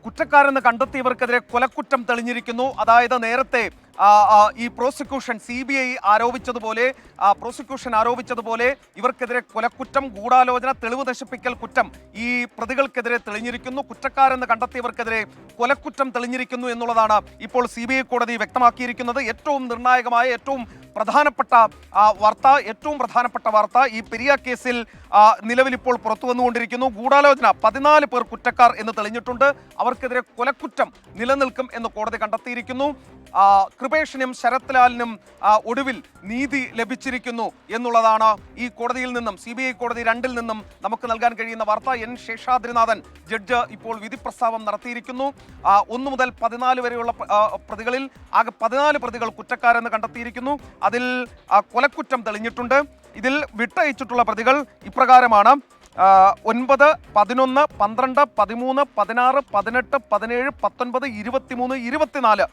കുറ്റക്കാരെന്ന് കണ്ടെത്തിയവർക്കെതിരെ കൊലക്കുറ്റം തെളിഞ്ഞിരിക്കുന്നു. അതായത് നേരത്തെ ഈ പ്രോസിക്യൂഷൻ CBI ആരോപിച്ചതുപോലെ ഇവർക്കെതിരെ കൊലക്കുറ്റം, ഗൂഢാലോചന, തെളിവ് നശിപ്പിക്കൽ കുറ്റം ഈ പ്രതികൾക്കെതിരെ തെളിഞ്ഞിരിക്കുന്നു. കുറ്റക്കാരെന്ന് കണ്ടെത്തിയവർക്കെതിരെ കൊലക്കുറ്റം തെളിഞ്ഞിരിക്കുന്നു എന്നുള്ളതാണ് ഇപ്പോൾ CBI കോടതി വ്യക്തമാക്കിയിരിക്കുന്നത്. ഏറ്റവും നിർണായകമായ ഏറ്റവും പ്രധാനപ്പെട്ട വാർത്ത ഈ പെരിയ കേസിൽ നിലവിൽ ഇപ്പോൾ പുറത്തു വന്നുകൊണ്ടിരിക്കുന്നു. ഗൂഢാലോചന 14 പേർ കുറ്റക്കാർ എന്ന് തെളിഞ്ഞിട്ടുണ്ട്. അവർക്കെതിരെ കൊലക്കുറ്റം നിലനിൽക്കും എന്ന് കോടതി കണ്ടെത്തിയിരിക്കുന്നു. കൃപേഷിനും ശരത് ലാലിനും ഒടുവിൽ നീതി ലഭിച്ചിരിക്കുന്നു എന്നുള്ളതാണ് ഈ കോടതിയിൽ നിന്നും CBI കോടതി 2-ൽ നിന്നും നമുക്ക് നൽകാൻ കഴിയുന്ന വാർത്ത. N ശേഷാദ്രിനാഥൻ ജഡ്ജ് ഇപ്പോൾ വിധി പ്രസ്താവം നടത്തിയിരിക്കുന്നു. 1 മുതൽ 14 വരെയുള്ള പ്രതികളിൽ ആകെ 14 പ്രതികൾ കുറ്റക്കാരെന്ന് കണ്ടെത്തിയിരിക്കുന്നു. അതിൽ കൊലക്കുറ്റം തെളിഞ്ഞിട്ടുണ്ട്. ഇതിൽ വിട്ടയച്ചിട്ടുള്ള പ്രതികൾ ഇപ്രകാരമാണ്: 9, 11, 12, 13, 16, 18, 17, 19, 23, 24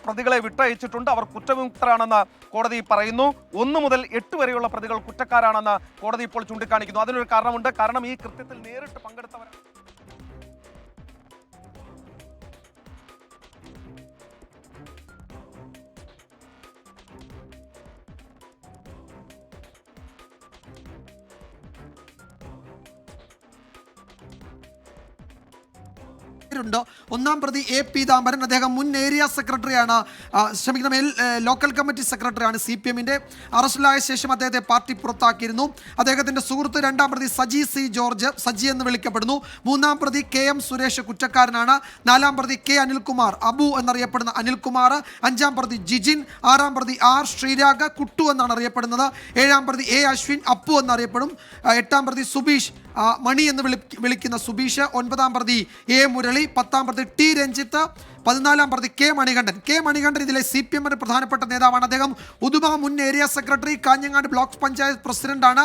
പ്രതികളെ വിട്ടയച്ചിട്ടുണ്ട്. അവർ കുറ്റവിമുക്തരാണെന്ന് കോടതി പറയുന്നു. 1 മുതൽ 8 വരെയുള്ള പ്രതികൾ കുറ്റക്കാരാണെന്ന് കോടതി ഇപ്പോൾ ചൂണ്ടിക്കാണിക്കുന്നു. അതിനൊരു കാരണമുണ്ട്. കാരണം ഈ കൃത്യത്തിൽ നേരിട്ട് പങ്കെടുത്തവരാണ്. ഒന്നാം പ്രതി A. പീതാംബരൻ, അദ്ദേഹം മുൻ ഏരിയ സെക്രട്ടറിയാണ്, ലോക്കൽ കമ്മിറ്റി സെക്രട്ടറിയാണ്. CPM-ന്റെ അറസ്റ്റിലായ ശേഷം അദ്ദേഹത്തെ പാർട്ടി പുറത്താക്കിയിരുന്നു. അദ്ദേഹത്തിന്റെ സുഹൃത്ത് 2-ാം പ്രതി സജി C. ജോർജ്, സജി എന്ന് വിളിക്കപ്പെടുന്നു. 3-ാം പ്രതി KM സുരേഷ് കുറ്റക്കാരനാണ്. 4-ാം പ്രതി K. അനിൽകുമാർ, അബു എന്നറിയപ്പെടുന്ന അനിൽകുമാർ. 5-ാം പ്രതി ജിജിൻ. 6-ാം പ്രതി R. ശ്രീരാഗ്, കുട്ടു എന്നാണ് അറിയപ്പെടുന്നത്. 7-ാം പ്രതി A. അശ്വിൻ, അപ്പു എന്നറിയപ്പെടും. 8-ാം പ്രതി സുബീഷ്, മണി എന്ന് വിളിക്കുന്ന സുബീഷ്. 9-ാം പ്രതി A. മുരളി. 10-ാം പ്രതി T. രഞ്ജിത്ത്. 14-ാം പ്രതി K. മണികണ്ഠൻ ഇതിലെ CPM-ന്റെ പ്രധാനപ്പെട്ട നേതാവാണ്. അദ്ദേഹം ഉദുമ മുൻ area secretary, Kanhangad block panchayat പ്രസിഡന്റാണ്.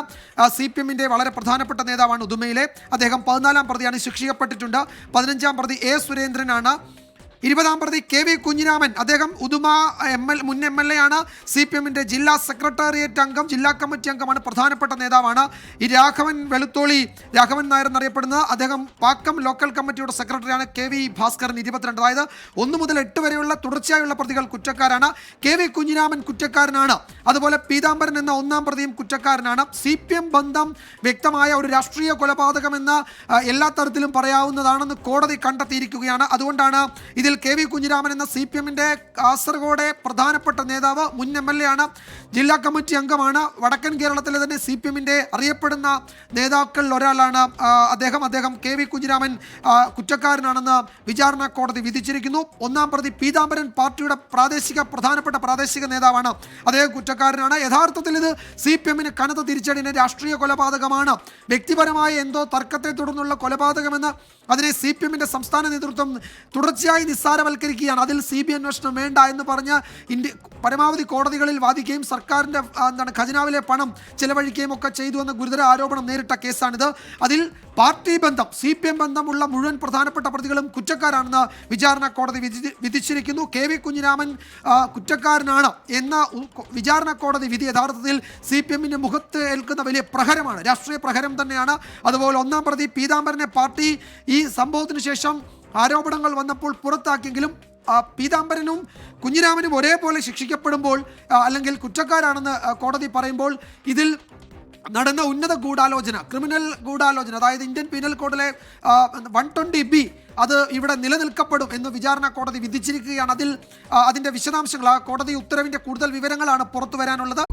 CPM-ന്റെ വളരെ പ്രധാനപ്പെട്ട നേതാവാണ് ഉദുമയിലെ. അദ്ദേഹം 14-ാം പ്രതിയാണ്, ശിക്ഷിക്കപ്പെട്ടിട്ടുണ്ട്. 15-ാം പ്രതി A. സുരേന്ദ്രനാണ്. 20-ാം പ്രതി KV കുഞ്ഞിരാമൻ, അദ്ദേഹം ഉദുമ മുൻ MLA ആണ്. CPM-ന്റെ ജില്ലാ സെക്രട്ടേറിയറ്റ് അംഗം, ജില്ലാ കമ്മിറ്റി അംഗമാണ്, പ്രധാനപ്പെട്ട നേതാവാണ്. ഈ രാഘവൻ നായർ എന്നറിയപ്പെടുന്നത്, അദ്ദേഹം പാക്കം ലോക്കൽ കമ്മിറ്റിയുടെ സെക്രട്ടറിയാണ്. KV ഭാസ്കരൻ 22. അതായത് 1 മുതൽ 8 വരെയുള്ള തുടർച്ചയായുള്ള പ്രതികൾ കുറ്റക്കാരാണ്. KV കുഞ്ഞിരാമൻ കുറ്റക്കാരനാണ്. അതുപോലെ പീതാംബരൻ എന്ന 1-ാം പ്രതിയും കുറ്റക്കാരനാണ്. CPM ബന്ധം വ്യക്തമായ ഒരു രാഷ്ട്രീയ കൊലപാതകമെന്ന് എല്ലാ തരത്തിലും പറയാവുന്നതാണെന്ന് കോടതി കണ്ടെത്തിയിരിക്കുകയാണ്. അതുകൊണ്ടാണ് ഇതിൽ KV കുഞ്ഞിരാമൻ എന്ന CPM-ന്റെ കാസർഗോഡ് പ്രധാനപ്പെട്ട നേതാവ്, മുൻ MLA ആണ്, ജില്ലാ കമ്മിറ്റി അംഗമാണ്. വടക്കൻ കേരളത്തിലെ തന്നെ CPM-ന്റെ അറിയപ്പെടുന്ന നേതാക്കളിൽ ഒരാളാണ് അദ്ദേഹം. KV കുഞ്ഞിരാമൻ കുറ്റക്കാരനാണെന്ന് വിചാരണ കോടതി വിധിച്ചിരിക്കുന്നു. 1-ാം പ്രതി പീതാംബരൻ പാർട്ടിയുടെ പ്രധാനപ്പെട്ട പ്രാദേശിക നേതാവാണ്. അദ്ദേഹം കുറ്റക്കാരനാണ്. യഥാർത്ഥത്തിൽ ഇത് CPM-ന് കനത്ത തിരിച്ചടിന് രാഷ്ട്രീയ കൊലപാതകമാണ്, വ്യക്തിപരമായ എന്തോ തർക്കത്തെ തുടർന്നുള്ള കൊലപാതകമെന്ന് അതിനെ CPM-ന്റെ സംസ്ഥാന നേതൃത്വം തുടർച്ചയായി നിസ്സാരവൽക്കരിക്കുകയാണ്. അതിൽ CBI അന്വേഷണം വേണ്ട എന്ന് പറഞ്ഞ് പരമാവധി കോടതികളിൽ വാദിക്കുകയും സർക്കാരിൻ്റെ ഖജനാവിലെ പണം ചെലവഴിക്കുകയും ഒക്കെ ചെയ്തു എന്ന ഗുരുതര ആരോപണം നേരിട്ട കേസാണിത്. അതിൽ പാർട്ടി ബന്ധം, CPM ബന്ധമുള്ള മുഴുവൻ പ്രധാനപ്പെട്ട പ്രതികളും കുറ്റക്കാരാണെന്ന് വിചാരണ കോടതി വിധിച്ചിരിക്കുന്നു. KV കുഞ്ഞിരാമൻ കുറ്റക്കാരനാണ് എന്ന വിചാരണ കോടതി വിധി യഥാർത്ഥത്തിൽ CPM-ന്റെ മുഖത്ത് ഏൽക്കുന്ന വലിയ പ്രഹരമാണ്, രാഷ്ട്രീയ പ്രഹരം തന്നെയാണ്. അതുപോലെ 1-ാം പ്രതി പീതാംബരനെ പാർട്ടി ഈ സംഭവത്തിന് ശേഷം ആരോപണങ്ങൾ വന്നപ്പോൾ പുറത്താക്കിയെങ്കിലും പീതാംബരനും കുഞ്ഞിരാമനും ഒരേപോലെ ശിക്ഷിക്കപ്പെടുമ്പോൾ അല്ലെങ്കിൽ കുറ്റക്കാരാണെന്ന് കോടതി പറയുമ്പോൾ ഇതിൽ നടന്ന ഉന്നത ഗൂഢാലോചന, ക്രിമിനൽ ഗൂഢാലോചന, അതായത് ഇന്ത്യൻ പീനൽ കോഡിലെ 120B അത് ഇവിടെ നിലനിൽക്കപ്പെടും എന്ന് വിചാരണ കോടതി വിധിച്ചിരിക്കുകയാണ്. അതിൻ്റെ വിശദാംശങ്ങൾ, കോടതി ഉത്തരവിൻ്റെ കൂടുതൽ വിവരങ്ങളാണ് പുറത്തു വരാനുള്ളത്.